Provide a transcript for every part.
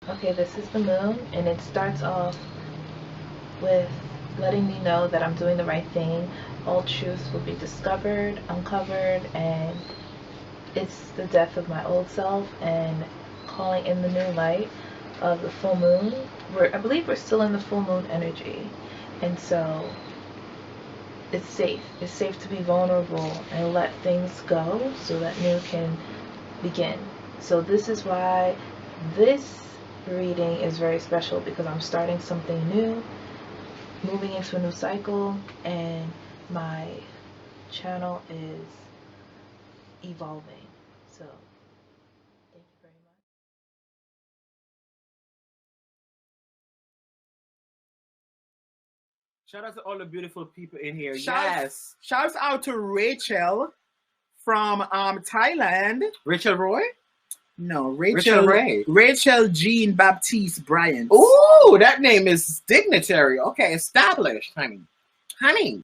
Okay, this is the moon, and it starts off with letting me know that I'm doing the right thing. All truths will be discovered, uncovered, and it's the death of my old self and calling in the new light of the full moon. I believe we're still in the full moon energy, and so it's safe. It's safe to be vulnerable and let things go so that new can begin. So this is why this reading is very special, because I'm starting something new, moving into a new cycle, and my channel is evolving. So thank you very much. Shout out to all the beautiful people in here. Shouts, Yes. shouts out to Rachel from Thailand. Rachel Roy? No, Rachel Ray. Rachel Jean-Baptiste Bryant. Ooh, that name is dignitary. Okay, established, honey. Honey.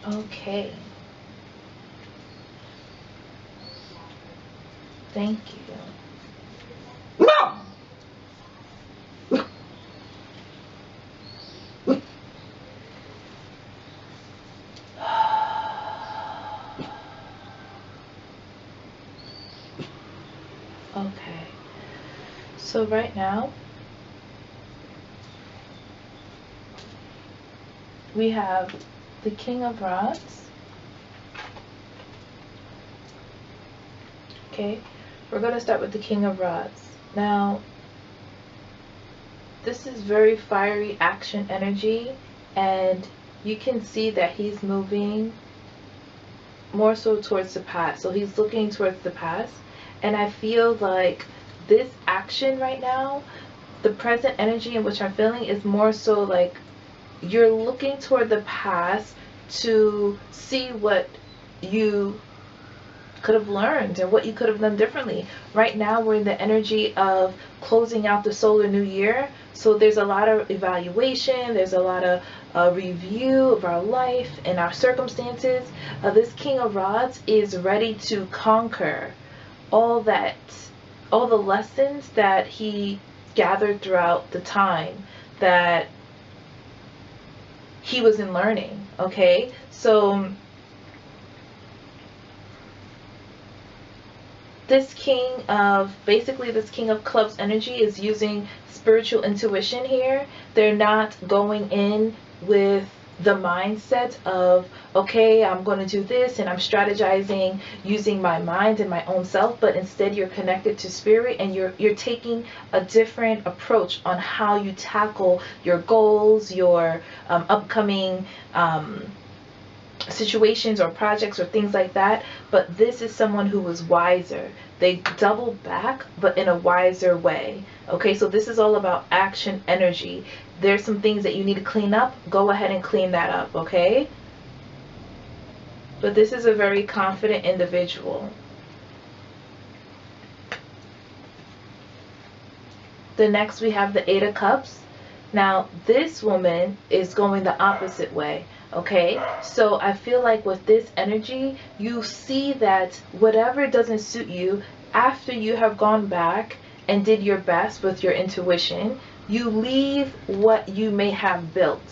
Okay. Thank you. Okay. So right now, we have the King of Rods. Okay, we're going to start with the King of Rods. Now, this is very fiery action energy, and you can see that he's moving more so towards the past. So he's looking towards the past, and I feel like this action right now, the present energy in which I'm feeling is more so like you're looking toward the past to see what you could have learned and what you could have done differently. Right now we're in the energy of closing out the solar new year, so there's a lot of evaluation, there's a lot of review of our life and our circumstances. This King of Rods is ready to conquer all the lessons that he gathered throughout the time that he was in learning. Okay, so this King of Clubs energy is using spiritual intuition here. They're not going in with the mindset of, okay, I'm going to do this and I'm strategizing using my mind and my own self, but instead you're connected to spirit and you're taking a different approach on how you tackle your goals, your upcoming situations or projects or things like that. But this is someone who was wiser. They double back, but in a wiser way. Okay, so this is all about action energy. There's some things that you need to clean up. Go ahead and clean that up, okay? But this is a very confident individual. The next we have the Eight of Cups. Now this woman is going the opposite way. Okay, so I feel like with this energy, you see that whatever doesn't suit you, after you have gone back and did your best with your intuition, you leave what you may have built.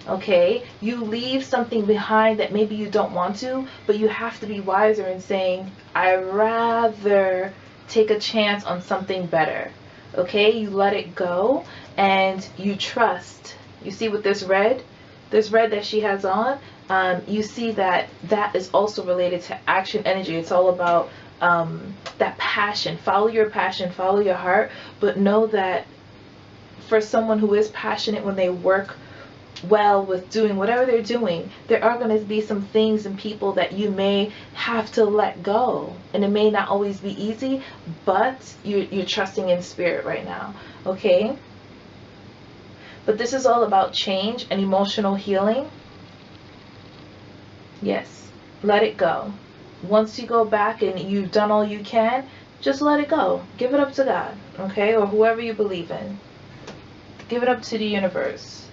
Okay, you leave something behind that maybe you don't want to, but you have to be wiser in saying, I'd rather take a chance on something better. Okay, you let it go and you trust. You see with this red that she has on, you see that is also related to action energy. It's all about that passion. Follow your passion, follow your heart, but know that for someone who is passionate, when they work well with doing whatever they're doing, there are going to be some things and people that you may have to let go, and it may not always be easy, but you're trusting in spirit right now. Okay, but this is all about change and emotional healing. Yes, let it go. Once you go back and you've done all you can, just let it go. Give it up to God, okay, or whoever you believe in. Give it up to the universe.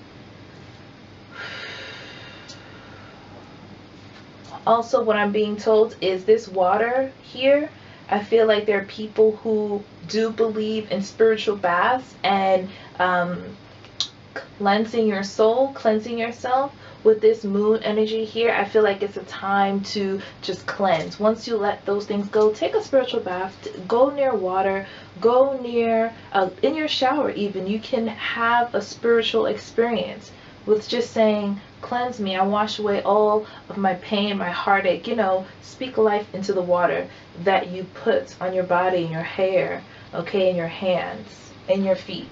Also, what I'm being told is this water here, I feel like there are people who do believe in spiritual baths and cleansing your soul, cleansing yourself. With this moon energy here, I feel like it's a time to just cleanse. Once you let those things go, take a spiritual bath, go near water, go near, in your shower even, you can have a spiritual experience with just saying, cleanse me, I wash away all of my pain, my heartache. You know, speak life into the water that you put on your body, in your hair, okay, in your hands, in your feet.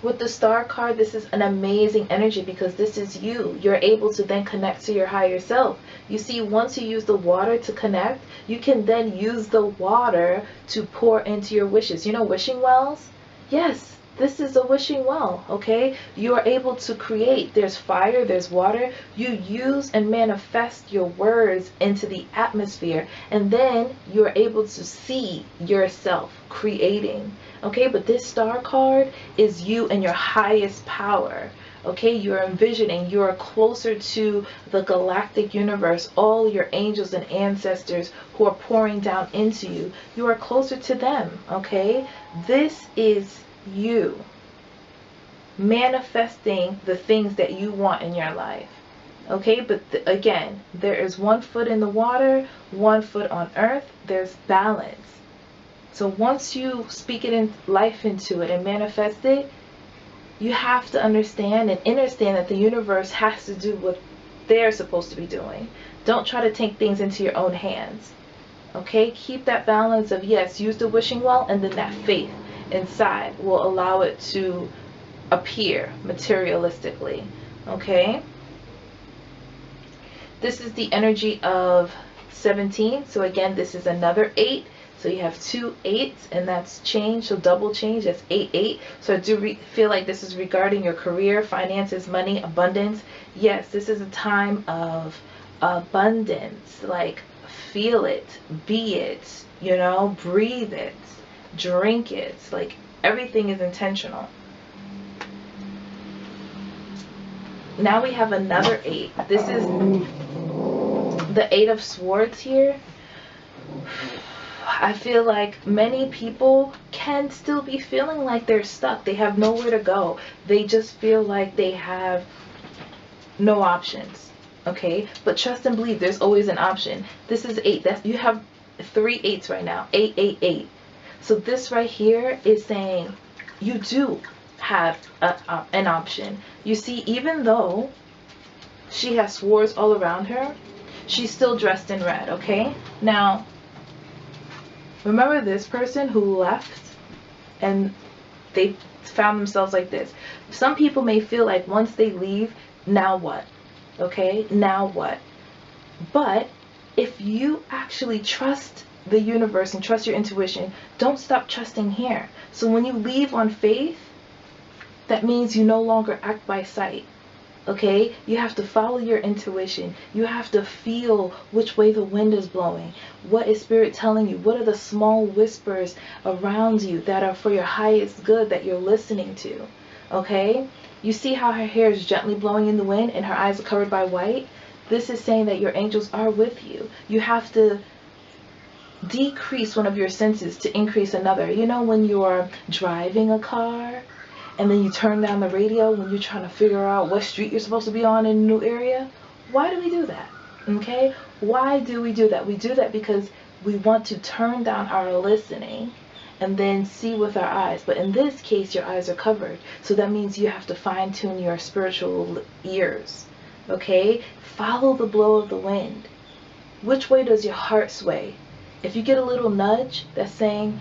With the Star card, this is an amazing energy because this is you. You're able to then connect to your higher self. You see, once you use the water to connect, you can then use the water to pour into your wishes. You know, wishing wells? Yes, this is a wishing well, okay? You are able to create. There's fire, there's water. You use and manifest your words into the atmosphere, and then you're able to see yourself creating. Okay, but this Star card is you and your highest power. Okay, you're envisioning, you're closer to the galactic universe, all your angels and ancestors who are pouring down into you. You are closer to them, okay? This is you manifesting the things that you want in your life. Okay, but again, there is one foot in the water, one foot on earth. There's balance. So once you speak it in life into it and manifest it, you have to understand and understand that the universe has to do what they're supposed to be doing. Don't try to take things into your own hands. Okay? Keep that balance of, yes, use the wishing well, and then that faith inside will allow it to appear materialistically. Okay? This is the energy of 17. So again, this is another 8. So you have 2 8s, and that's change. So double change, that's 8 8. So I do feel like this is regarding your career, finances, money, abundance. Yes, this is a time of abundance. Like, feel it, be it, you know, breathe it, drink it. Like, everything is intentional. Now we have another 8. This is the 8 of Swords here. I feel like many people can still be feeling like they're stuck. They have nowhere to go. They just feel like they have no options. Okay? But trust and believe, there's always an option. This is 8. You have 3 8s right now. 8 8 8. So this right here is saying you do have an option. You see, even though she has swords all around her, she's still dressed in red. Okay? Now, remember this person who left and they found themselves like this. Some people may feel like once they leave, now what? Okay, now what? But if you actually trust the universe and trust your intuition, don't stop trusting here. So when you leave on faith, that means you no longer act by sight. Okay, you have to follow your intuition. You have to feel which way the wind is blowing. What is spirit telling you? What are the small whispers around you that are for your highest good that you're listening to? Okay, you see how her hair is gently blowing in the wind and her eyes are covered by white? This is saying that your angels are with you. You have to decrease one of your senses to increase another. You know, when you're driving a car and then you turn down the radio when you're trying to figure out what street you're supposed to be on in a new area? Why do we do that? Okay? Why do we do that? We do that because we want to turn down our listening and then see with our eyes. But in this case, your eyes are covered. So that means you have to fine-tune your spiritual ears. Okay? Follow the blow of the wind. Which way does your heart sway? If you get a little nudge that's saying,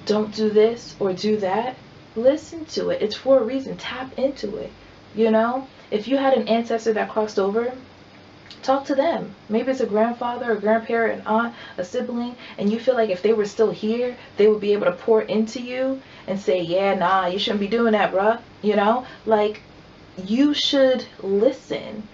don't do this or do that, listen to it. It's for a reason. Tap into it. You know, if you had an ancestor that crossed over, talk to them. Maybe it's a grandfather, a grandparent, an aunt, a sibling, and you feel like if they were still here, they would be able to pour into you and say, yeah, nah, you shouldn't be doing that, bruh. You know, like, you should listen.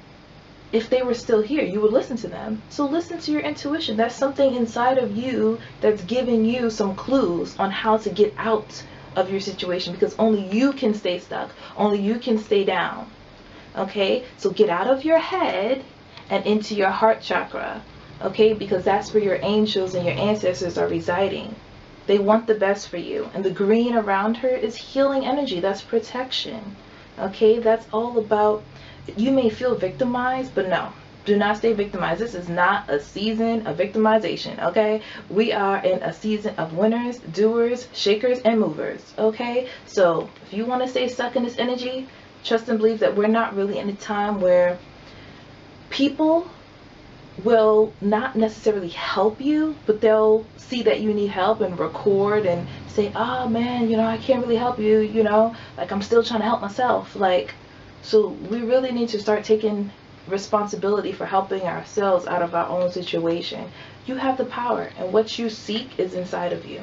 If they were still here, you would listen to them. So listen to your intuition. That's something inside of you that's giving you some clues on how to get out of your situation, because only you can stay stuck. Only you can stay down. Okay? So get out of your head and into your heart chakra. Okay? Because that's where your angels and your ancestors are residing. They want the best for you. And the green around her is healing energy. That's protection. Okay? That's all about, you may feel victimized, but no. Do not stay victimized. This is not a season of victimization, okay? We are in a season of winners, doers, shakers, and movers, okay? So if you want to stay stuck in this energy, trust and believe that we're not really in a time where people will not necessarily help you, but they'll see that you need help and record and say, oh man, you know, I can't really help you, you know, like I'm still trying to help myself. Like, so we really need to start taking responsibility for helping ourselves out of our own situation. You have the power, and what you seek is inside of you.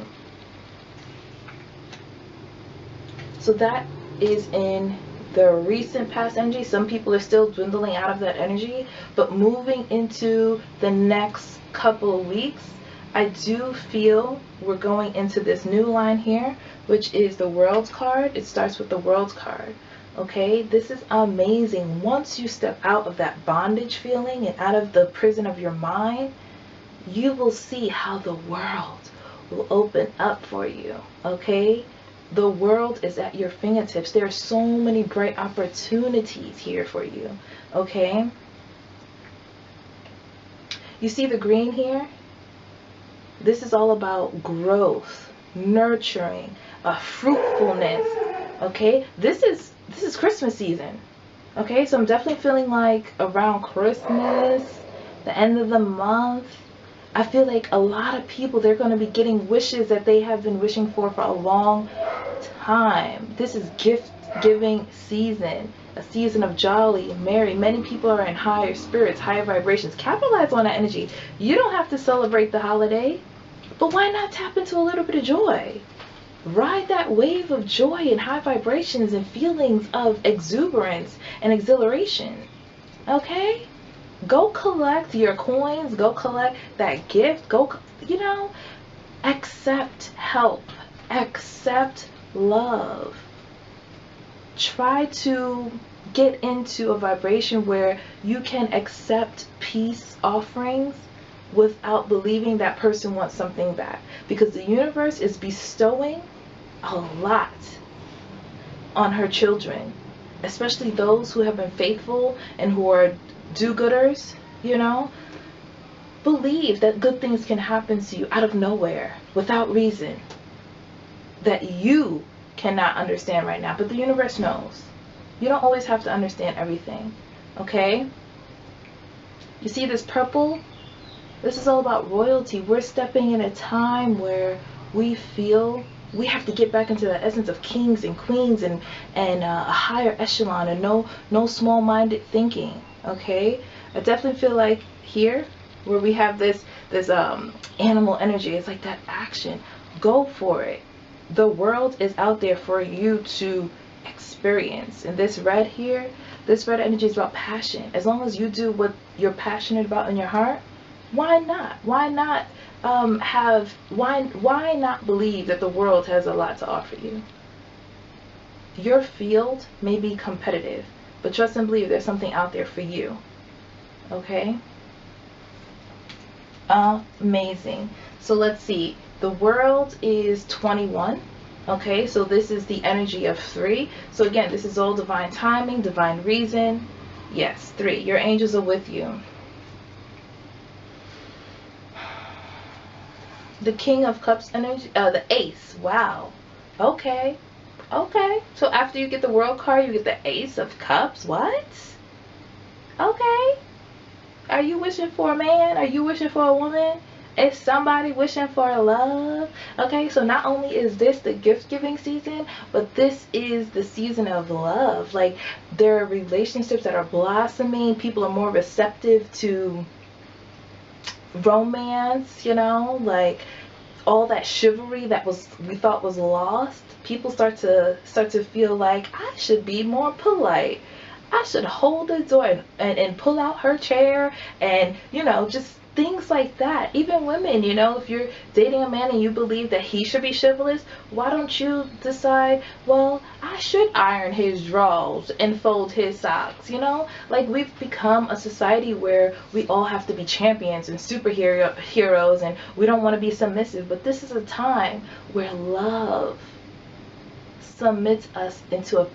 So that is in the recent past energy. Some people are still dwindling out of that energy, but moving into the next couple of weeks, I do feel we're going into this new line here, which is the World's card. It starts with the World's card. Okay, this is amazing. Once you step out of that bondage feeling and out of the prison of your mind, you will see how the world will open up for you. Okay, the world is at your fingertips. There are so many bright opportunities here for you. Okay, you see the green here? This is all about growth, nurturing, fruitfulness. Okay, this is Christmas season. Okay, so I'm definitely feeling like around Christmas, the end of the month, I feel like a lot of people, they're going to be getting wishes that they have been wishing for a long time. This is gift giving season, a season of jolly, merry. Many people are in higher spirits, higher vibrations. Capitalize on that energy. You don't have to celebrate the holiday, but why not tap into a little bit of joy? Ride that wave of joy and high vibrations and feelings of exuberance and exhilaration. Okay? Go collect your coins. Go collect that gift. Go, accept help. Accept love. Try to get into a vibration where you can accept peace offerings without believing that person wants something back, because the universe is bestowing a lot on her children, especially those who have been faithful and who are do-gooders. Believe that good things can happen to you out of nowhere without reason that you cannot understand right now, but the universe knows. You don't always have to understand everything. Okay, you see this purple? This is all about royalty. We're stepping in a time where we feel we have to get back into the essence of kings and queens and a higher echelon, and no small-minded thinking. Okay, I definitely feel like here where we have this animal energy, it's like that action. Go for it. The world is out there for you to experience. And this red here, this red energy is about passion. As long as you do what you're passionate about in your heart, why not? Why not why not believe that the world has a lot to offer you? Your field may be competitive, but trust and believe there's something out there for you. Okay? Amazing. So let's see. The world is 21. Okay, so this is the energy of 3. So again, this is all divine timing, divine reason. Yes, 3. Your angels are with you. The King of Cups energy, the Ace. Wow. Okay. Okay. So after you get the World card, you get the Ace of Cups. What? Okay. Are you wishing for a man? Are you wishing for a woman? Is somebody wishing for love? Okay, so not only is this the gift-giving season, but this is the season of love. Like, there are relationships that are blossoming. People are more receptive to romance, like all that chivalry that we thought was lost. People start to feel like, I should be more polite. I should hold the door and pull out her chair, and just things like that. Even women, if you're dating a man and you believe that he should be chivalrous, why don't you decide, well, I should iron his drawers and fold his socks? Like, we've become a society where we all have to be champions and heroes, and we don't want to be submissive. But this is a time where love submits us into a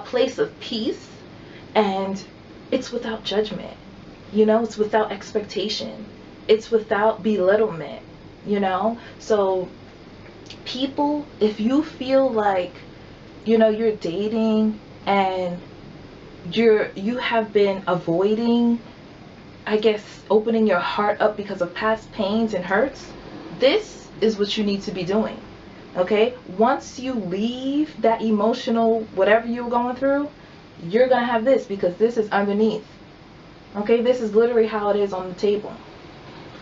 place of peace, and it's without judgment. It's without expectation. It's without belittlement, So people, if you feel like, you're dating and you have been avoiding, I guess, opening your heart up because of past pains and hurts, this is what you need to be doing. Okay? Once you leave that emotional whatever you're going through, you're going to have this, because this is underneath. Okay, this is literally how it is on the table.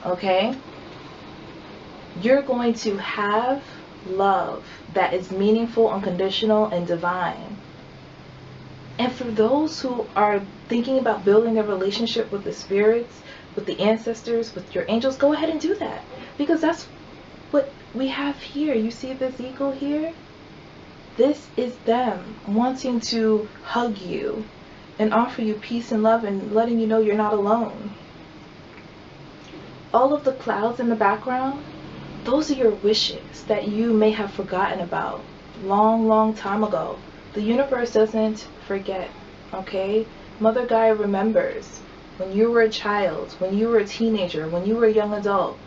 Okay, you're going to have love that is meaningful, unconditional, and divine. And for those who are thinking about building a relationship with the spirits, with the ancestors, with your angels, go ahead and do that, because that's what we have here. You see this eagle here? This is them wanting to hug you and offer you peace and love, and letting you know you're not alone. All of the clouds in the background, those are your wishes that you may have forgotten about long time ago. The universe doesn't forget. Okay, Mother Gaia remembers when you were a child, when you were a teenager, when you were a young adult.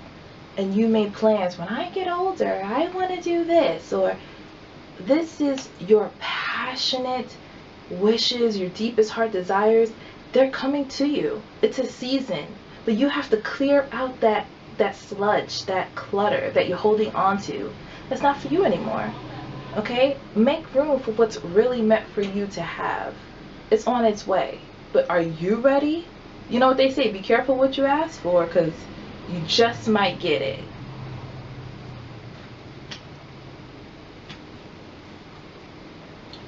and you made plans, when I get older, I want to do this, or this is your passionate wishes, your deepest heart desires, they're coming to you. It's a season, but you have to clear out that sludge, that clutter that you're holding on to. That's not for you anymore. Okay? Make room for what's really meant for you to have. It's on its way. But are you ready? You know what they say, be careful what you ask for, because you just might get it.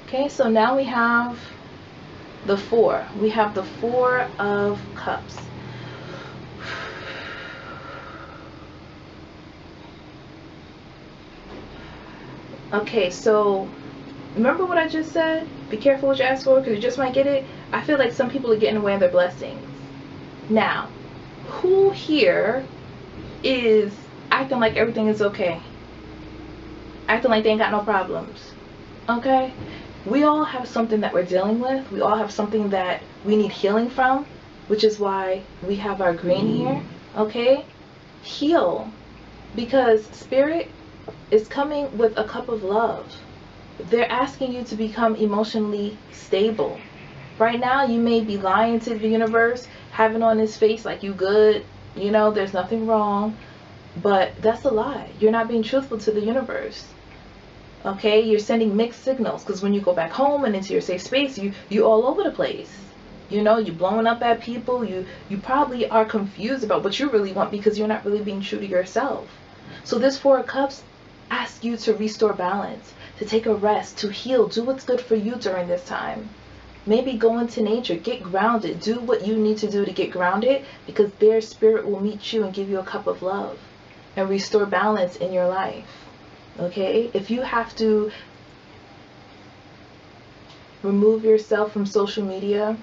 Okay, so now we have the 4. We have the 4 of Cups. Okay, so remember what I just said? Be careful what you ask for, because you just might get it. I feel like some people are getting away with their blessings. Now, who here is acting like everything is okay? Acting like they ain't got no problems. Okay? We all have something that we're dealing with. We all have something that we need healing from, which is why we have our green here. Okay? Heal. Because Spirit is coming with a cup of love. They're asking you to become emotionally stable. Right now, you may be lying to the universe, having on this face like you good, you know, there's nothing wrong, but that's a lie. You're not being truthful to the universe. Okay, you're sending mixed signals, because when you go back home and into your safe space, you all over the place. You know, you're blowing up at people. You probably are confused about what you really want, because you're not really being true to yourself. So this 4 of Cups asks you to restore balance, to take a rest, to heal, do what's good for you during this time. Maybe go into nature, get grounded, do what you need to do to get grounded, because their spirit will meet you and give you a cup of love and restore balance in your life. Okay? If you have to remove yourself from social media,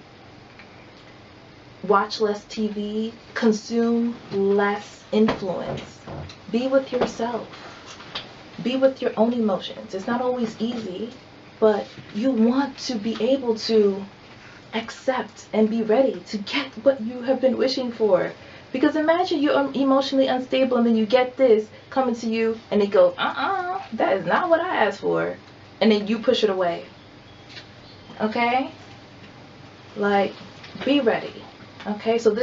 watch less TV, consume less influence, be with yourself, be with your own emotions. It's not always easy, but you want to be able to accept and be ready to get what you have been wishing for. Because imagine you're emotionally unstable and then you get this coming to you and it goes, that is not what I asked for. And then you push it away. Okay? Like, be ready. Okay? So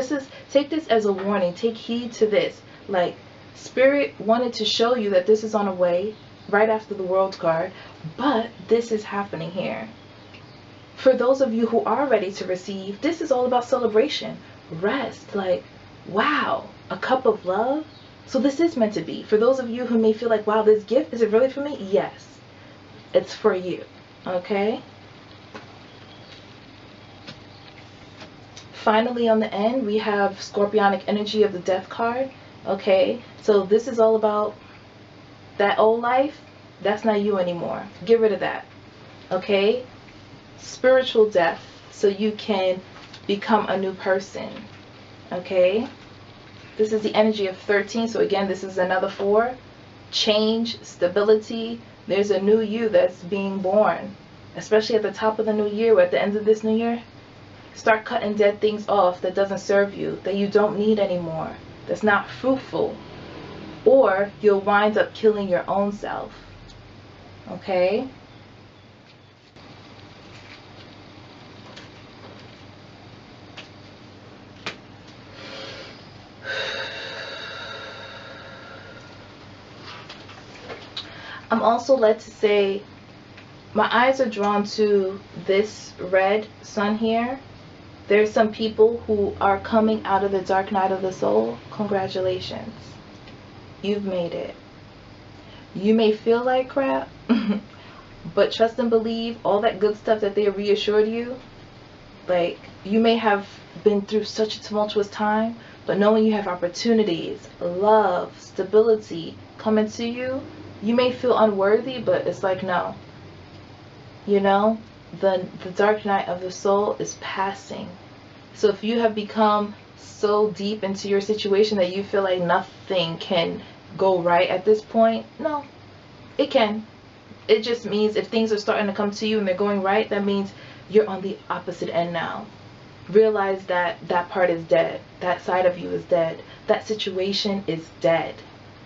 take this as a warning. Take heed to this. Like, Spirit wanted to show you that this is on the way right after the World card, but this is happening here. For those of you who are ready to receive, this is all about celebration, rest. Like, wow, a cup of love. So this is meant to be. For those of you who may feel like, wow, this gift, is it really for me? Yes, it's for you. Okay? Finally, on the end, we have Scorpionic energy of the Death card. Okay, so this is all about that old life. That's not you anymore. Get rid of that. Okay? Spiritual death, so you can become a new person. Okay? This is the energy of 13. So again, this is another 4. Change, stability. There's a new you that's being born. Especially at the top of the new year, or at the end of this new year. Start cutting dead things off that doesn't serve you, that you don't need anymore, that's not fruitful. Or you'll wind up killing your own self. Okay? I'm also led to say, my eyes are drawn to this red sun here. There's some people who are coming out of the dark night of the soul. Congratulations. You've made it. You may feel like crap, but trust and believe all that good stuff that they reassured you. Like, you may have been through such a tumultuous time, but knowing you have opportunities, love, stability coming to you, you may feel unworthy, but it's like, no. You know, the dark night of the soul is passing. So if you have become so deep into your situation that you feel like nothing can go right at this point, no, it can. It just means if things are starting to come to you and they're going right, that means you're on the opposite end now. Realize that that part is dead. That side of you is dead. That situation is dead.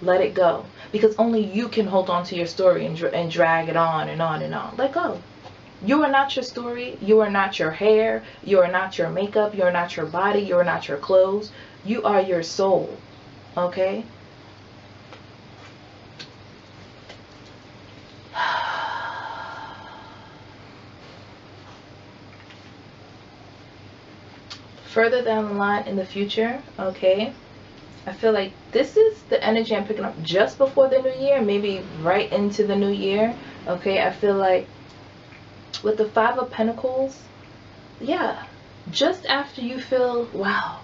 Let it go. Because only you can hold on to your story and drag it on and on and on. Let go. You are not your story. You are not your hair. You are not your makeup. You are not your body. You are not your clothes. You are your soul. Okay? Further down the line in the future, okay, I feel like this is the energy I'm picking up just before the new year, maybe right into the new year. Okay, I feel like with the Five of Pentacles, yeah, just after you feel, wow,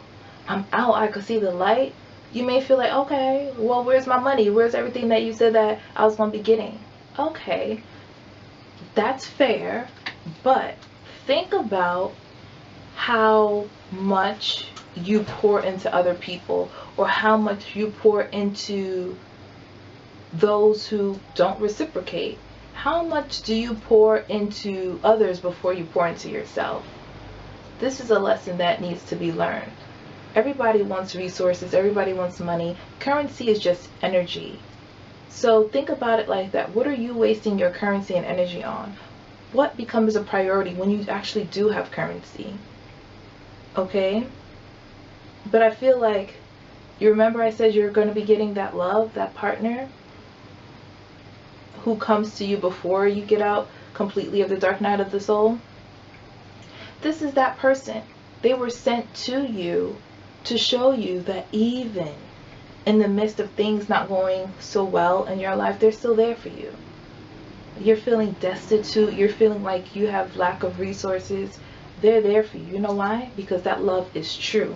I'm out, I could see the light, you may feel like, okay, well, where's my money? Where's everything that you said that I was going to be getting? Okay, that's fair, but think about how much you pour into other people, or how much you pour into those who don't reciprocate. How much do you pour into others before you pour into yourself? This is a lesson that needs to be learned. Everybody wants resources, everybody wants money. Currency is just energy. So think about it like that. What are you wasting your currency and energy on? What becomes a priority when you actually do have currency? Okay? But I feel like, you remember I said you're going to be getting that love, that partner who comes to you before you get out completely of the dark night of the soul? This is that person. They were sent to you to show you that even in the midst of things not going so well in your life, they're still there for you. You're feeling destitute, you're feeling like you have lack of resources, they're there for you. You know why? Because that love is true.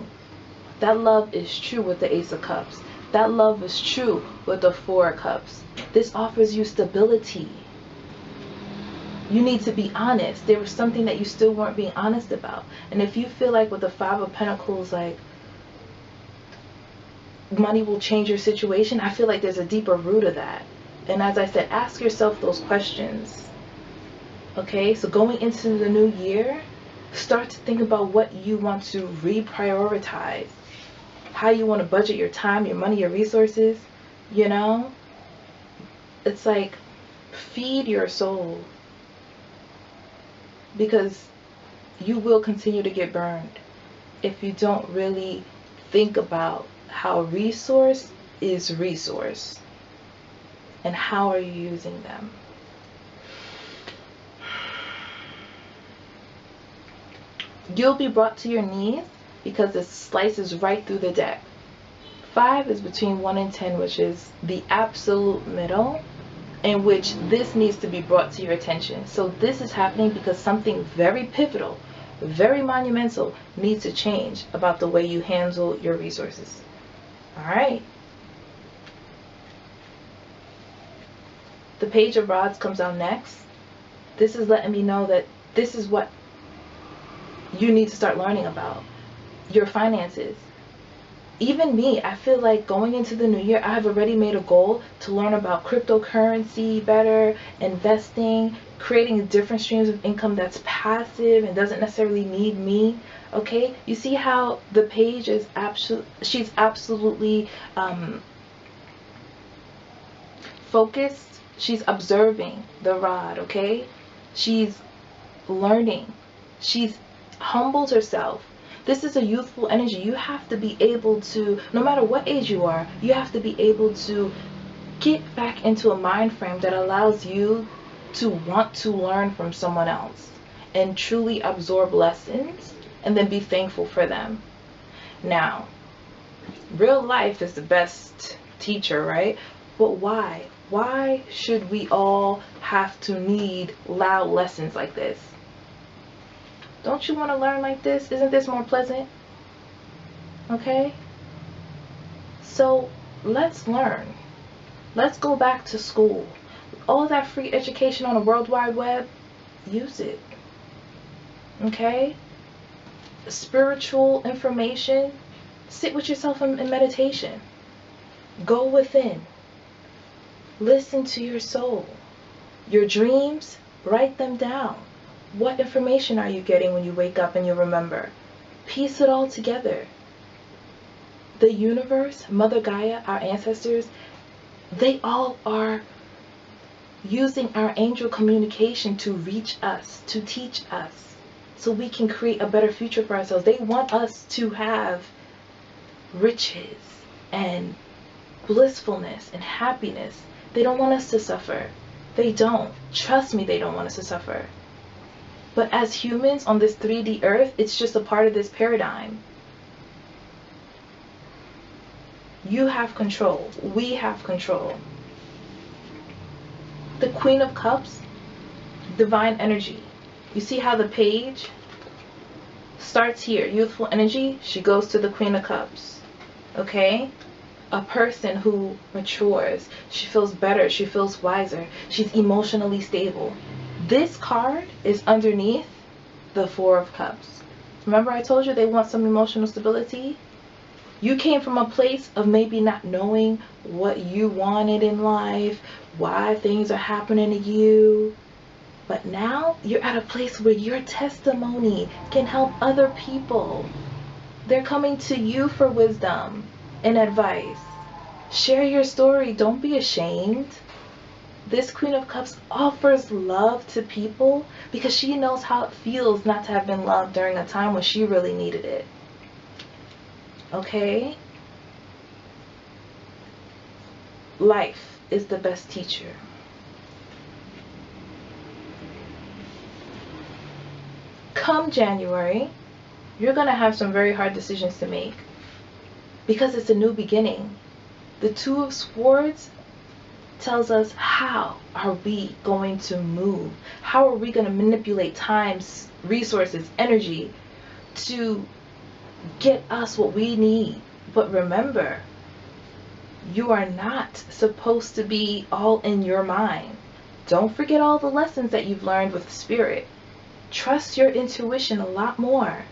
That love is true with the Ace of Cups. That love is true with the Four of Cups. This offers you stability. You need to be honest. There was something that you still weren't being honest about. And if you feel like with the Five of Pentacles, like money will change your situation, I feel like there's a deeper root of that. And as I said, ask yourself those questions. Okay, so going into the new year, start to think about what you want to reprioritize. How you want to budget your time, your money, your resources. You know? It's like, feed your soul. Because you will continue to get burned if you don't really think about how resource is resource. And how are you using them? You'll be brought to your knees because it slices right through the deck. 5 is between 1 and 10, which is the absolute middle, in which this needs to be brought to your attention. So this is happening because something very pivotal, very monumental needs to change about the way you handle your resources. All right. The Page of Rods comes out next. This is letting me know that this is what you need to start learning about. Your finances. Even me, I feel like going into the new year, I have already made a goal to learn about cryptocurrency better, investing, creating different streams of income that's passive and doesn't necessarily need me. Okay, you see how the page is she's absolutely focused. She's observing the rod. Okay, she's learning. She's humbled herself. This is a youthful energy. You have to be able to, no matter what age you are, you have to be able to get back into a mind frame that allows you to want to learn from someone else and truly absorb lessons and then be thankful for them. Now, real life is the best teacher, right? But why? Why should we all have to need loud lessons like this? Don't you want to learn like this? Isn't this more pleasant? Okay? So let's learn. Let's go back to school. All that free education on the World Wide Web, use it. Okay? Spiritual information, sit with yourself in meditation. Go within. Listen to your soul. Your dreams, write them down. What information are you getting when you wake up and you remember? Piece it all together. The universe, Mother Gaia, our ancestors, They all are using our angel communication to reach us, to teach us, so we can create a better future for ourselves. They want us to have riches and blissfulness and happiness. They don't want us to suffer. They don't. Trust me, they don't want us to suffer. But as humans on this 3D earth, it's just a part of this paradigm. You have control. We have control. The Queen of Cups, divine energy. You see how the page starts here, youthful energy, she goes to the Queen of Cups. Okay? A person who matures, she feels better, she feels wiser, she's emotionally stable. This card is underneath the Four of Cups. Remember I told you they want some emotional stability? You came from a place of maybe not knowing what you wanted in life, why things are happening to you. But now you're at a place where your testimony can help other people. They're coming to you for wisdom and advice. Share your story. Don't be ashamed. This Queen of Cups offers love to people because she knows how it feels not to have been loved during a time when she really needed it. Okay? Life is the best teacher. Come January, you're going to have some very hard decisions to make because it's a new beginning. The Two of Swords tells us how are we going to move? How are we going to manipulate time, resources, energy to get us what we need? But remember, you are not supposed to be all in your mind. Don't forget all the lessons that you've learned with Spirit. Trust your intuition a lot more.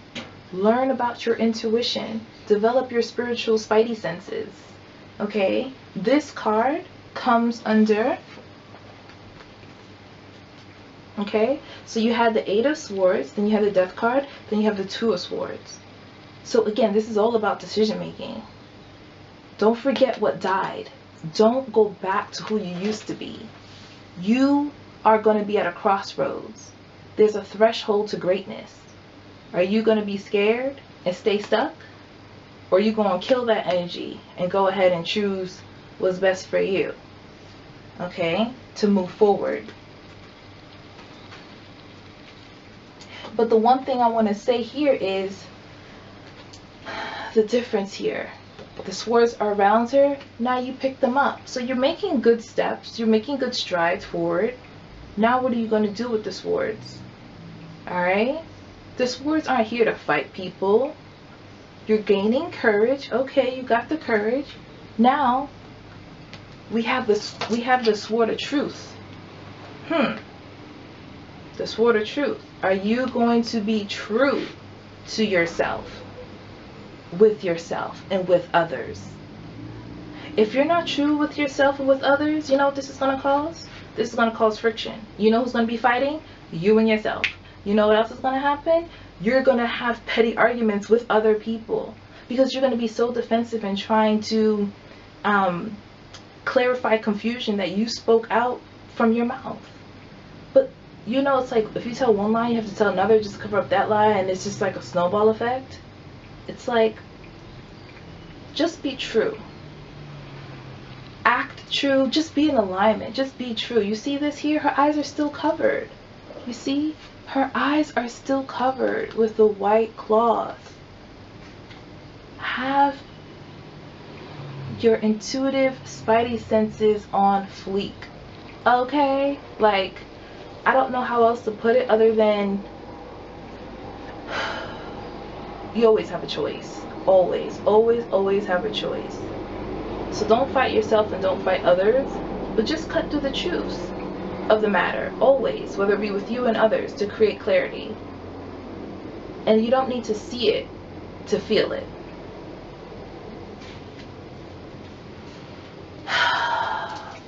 Learn about your intuition. Develop your spiritual spidey senses. Okay? This card comes under, okay? So you had the Eight of Swords, then you have the Death card, then you have the Two of Swords. So again, this is all about decision making. Don't forget what died. Don't go back to who you used to be. You are going to be at a crossroads. There's a threshold to greatness. Are you going to be scared and stay stuck? Or are you going to kill that energy and go ahead and choose what's best for you? Okay? To move forward. But the one thing I want to say here is the difference here. The swords are around her. Now you pick them up. So you're making good steps. You're making good strides forward. Now what are you going to do with the swords? Alright? The swords aren't here to fight people. You're gaining courage. Okay, you got the courage. Now we have the sword of truth. The sword of truth. Are you going to be true to yourself, with yourself, and with others? If you're not true with yourself and with others, you know what this is going to cause? This is going to cause friction. You know who's going to be fighting? You and yourself. You know what else is going to happen? You're going to have petty arguments with other people because you're going to be so defensive and trying to clarify confusion that you spoke out from your mouth. But you know, it's like if you tell one lie, you have to tell another just to cover up that lie, and it's just like a snowball effect. It's like, just be true. Act true. Just be in alignment. Just be true. You see this here? Her eyes are still covered. You see? Her eyes are still covered with the white cloth. Have your intuitive spidey senses on fleek. Okay? Like, I don't know how else to put it other than you always have a choice. Always, always, always have a choice. So don't fight yourself and don't fight others, but just cut through the truth of the matter, always, whether it be with you and others, to create clarity. And you don't need to see it to feel it.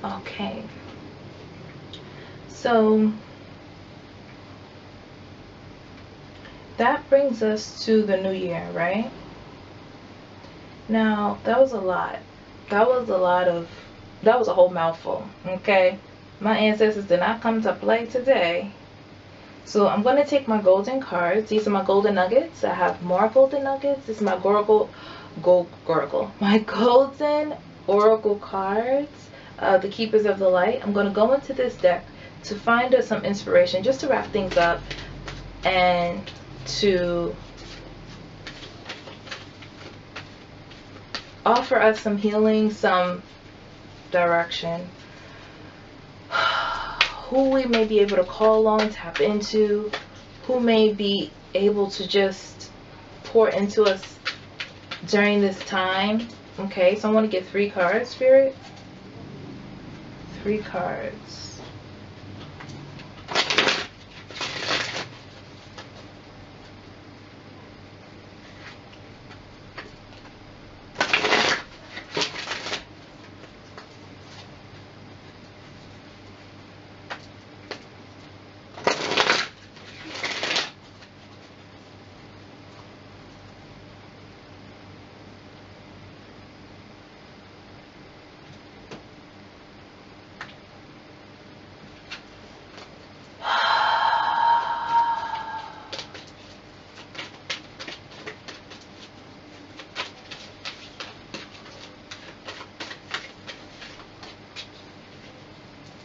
Okay. So that brings us to the new year, right? Now, that was a lot. That was a lot of That was a whole mouthful, okay? My ancestors did not come to play today. So I'm going to take my golden cards. These are my golden nuggets. I have more golden nuggets. This is my my golden oracle cards, the keepers of the light. I'm going to go into this deck to find us some inspiration, just to wrap things up and to offer us some healing, some direction. Who we may be able to call on, tap into, who may be able to just pour into us during this time. Okay, so I want to get 3 cards, Spirit. 3 cards.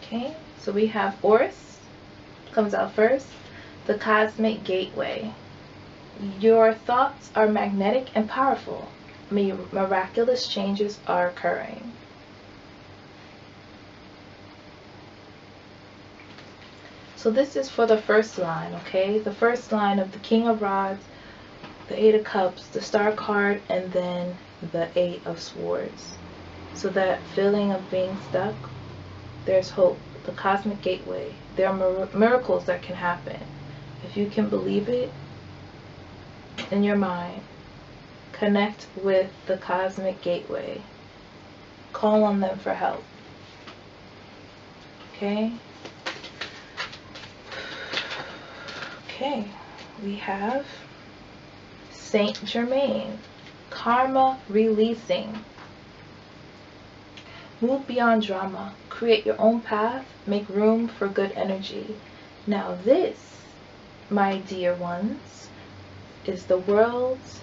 Okay, so we have Orus, comes out first, the cosmic gateway. Your thoughts are magnetic and powerful. Miraculous changes are occurring. So this is for the first line, okay? The first line of the King of Rods, the 8 of Cups, the Star card, and then the 8 of Swords. So that feeling of being stuck, there's hope. The cosmic gateway. There are miracles that can happen. If you can believe it in your mind, connect with the cosmic gateway. Call on them for help. Okay? Okay. We have Saint Germain. Karma releasing. Move beyond drama. Create your own path. Make room for good energy. Now this, my dear ones, is the World's,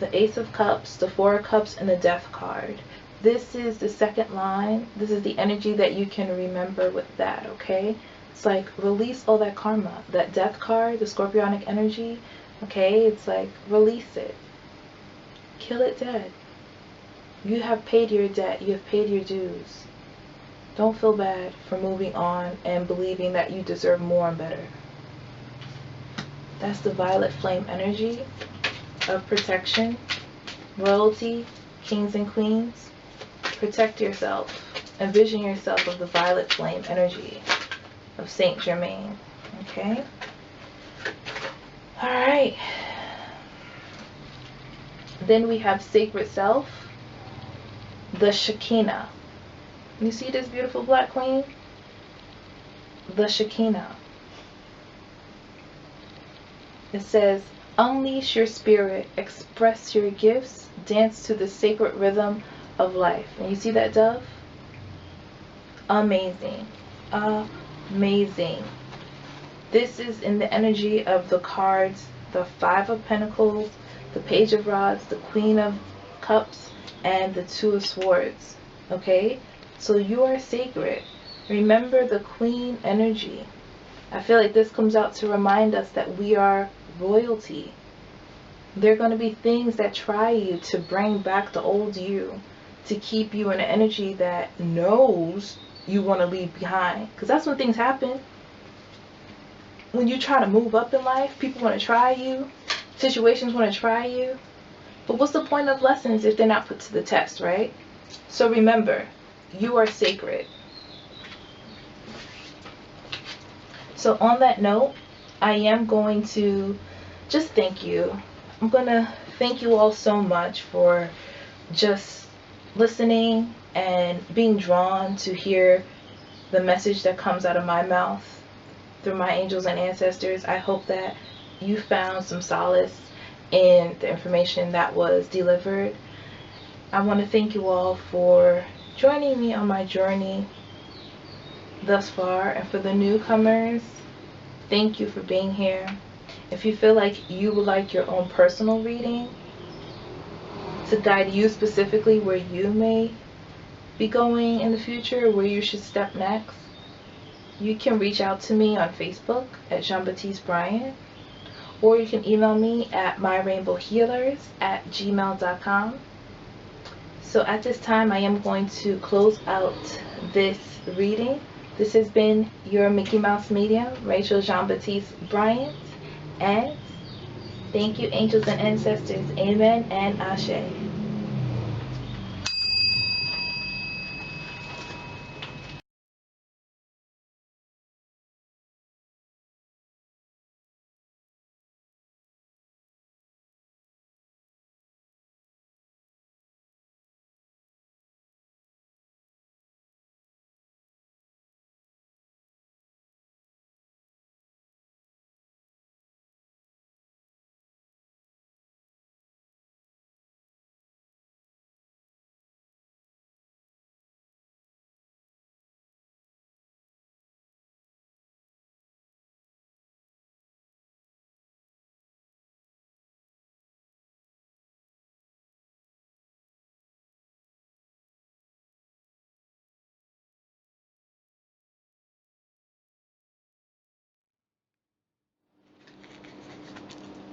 the Ace of Cups, the 4 of Cups, and the Death card. This is the second line. This is the energy that you can remember with that, okay? It's like release all that karma. That Death card, the Scorpionic energy, okay? It's like release it. Kill it dead. You have paid your debt. You have paid your dues. Don't feel bad for moving on and believing that you deserve more and better. That's the violet flame energy of protection, royalty, kings and queens. Protect yourself. Envision yourself of the violet flame energy of Saint Germain. Okay? Alright. Then we have Sacred Self, the Shekinah. You see this beautiful black queen? The Shekinah. It says, unleash your spirit, express your gifts, dance to the sacred rhythm of life. And you see that dove? Amazing. Amazing. This is in the energy of the cards, the 5 of Pentacles, the Page of Rods, the Queen of Cups, and the 2 of Swords. Okay? So you are sacred. Remember the Queen energy. I feel like this comes out to remind us that we are royalty. There are going to be things that try you to bring back the old you, to keep you in an energy that knows you want to leave behind. Because that's when things happen. When you try to move up in life, people want to try you. Situations want to try you. But what's the point of lessons if they're not put to the test, right? So remember, you are sacred. So on that note, I am going to just thank you. I'm going to thank you all so much for just listening and being drawn to hear the message that comes out of my mouth through my angels and ancestors. I hope that you found some solace in the information that was delivered. I want to thank you all for joining me on my journey thus far. And for the newcomers, thank you for being here. If you feel like you would like your own personal reading to guide you specifically where you may be going in the future, where you should step next, you can reach out to me on Facebook at Jean-Baptiste Bryant, or you can email me at myrainbowhealers@gmail.com. So at this time, I am going to close out this reading. This has been your Mickey Mouse Medium, Rachel Jean-Baptiste Bryant, and thank you, angels and ancestors. Amen and Ashe.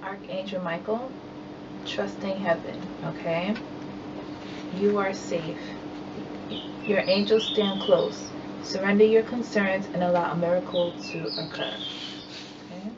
Archangel Michael, trusting heaven, okay? You are safe. Your angels stand close. Surrender your concerns and allow a miracle to occur. Okay?